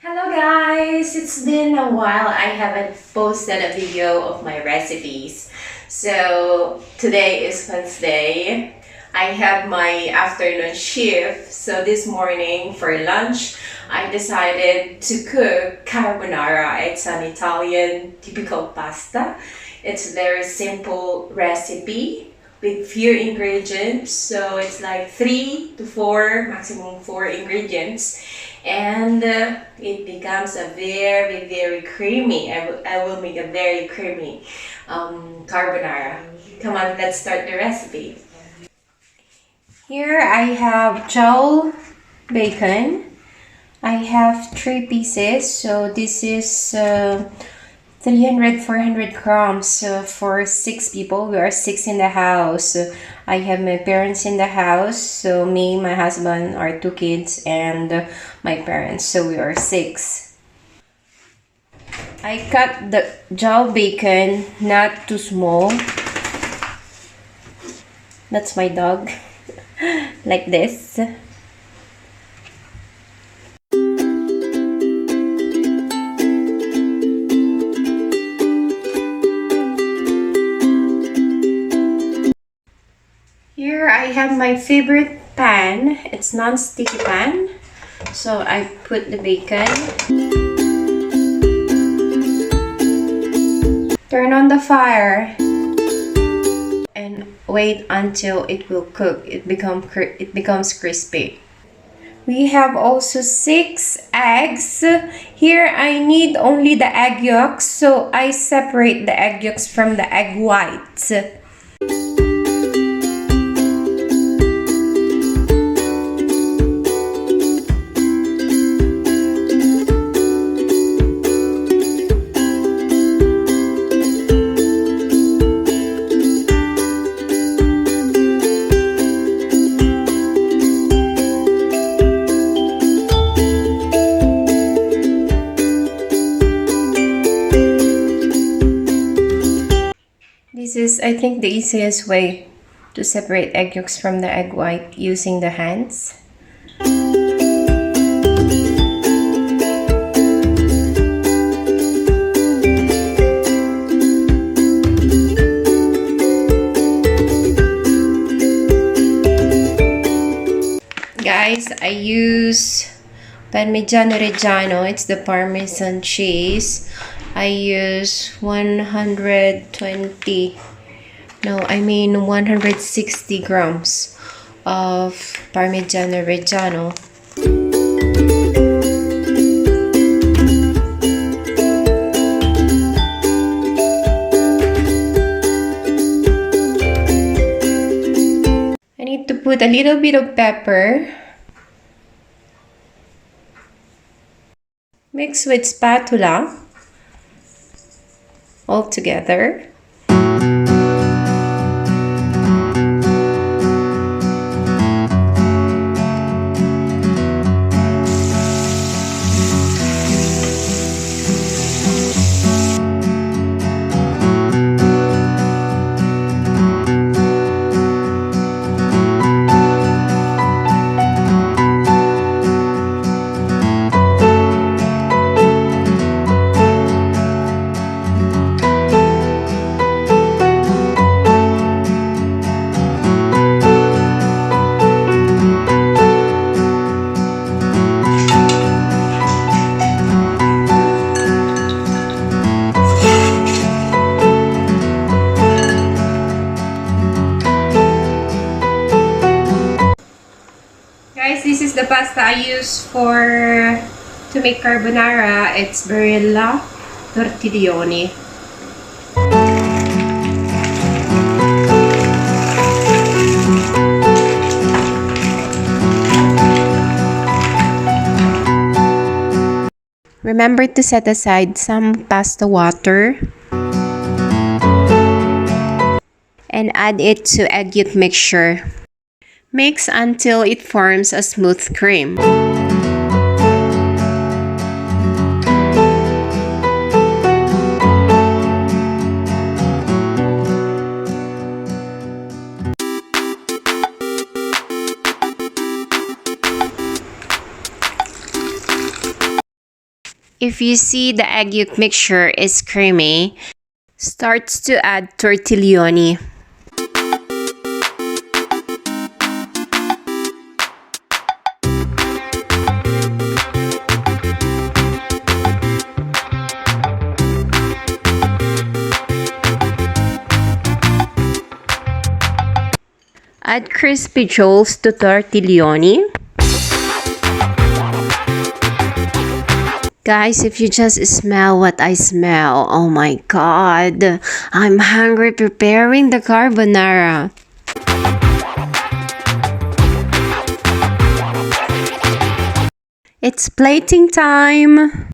Hello guys! It's been a while I haven't posted a video of my recipes. So today is Wednesday. I have my afternoon shift. So this morning for lunch, I decided to cook carbonara. It's an Italian typical pasta. It's a very simple recipe with few ingredients. So it's like 3 to 4, maximum 4 ingredients. And it becomes a very creamy. I will make a very creamy carbonara. Come on, let's start the recipe. Here I have jowl bacon. I have 3 pieces, so this is 300-400 grams for 6 people. We are 6 in the house. I have my parents in the house, so me, my husband, our 2 kids, and my parents, so we are 6. I cut the jowl bacon not too small. That's my dog. Like this. Here I have my favorite pan. It's non-sticky pan. So I put the bacon. Turn on the fire and wait until it will cook. It becomes crispy. We have also 6 eggs. Here I need only the egg yolks, so I separate the egg yolks from the egg whites. This is, I think, the easiest way to separate egg yolks from the egg white using the hands. Guys, I use Parmigiano Reggiano. It's the Parmesan cheese. I use 160 grams of Parmigiano Reggiano. I need to put a little bit of pepper. Mix with spatula all together. Guys, this is the pasta I use to make carbonara. It's Barilla Tortiglioni. Remember to set aside some pasta water and add it to egg yolk mixture. Mix until it forms a smooth cream. If you see the egg yolk mixture is creamy, starts to add tortiglioni. Add crispy jolts to tortiglioni. Guys, if you just smell what I smell, oh my god, I'm hungry preparing the carbonara. It's plating time!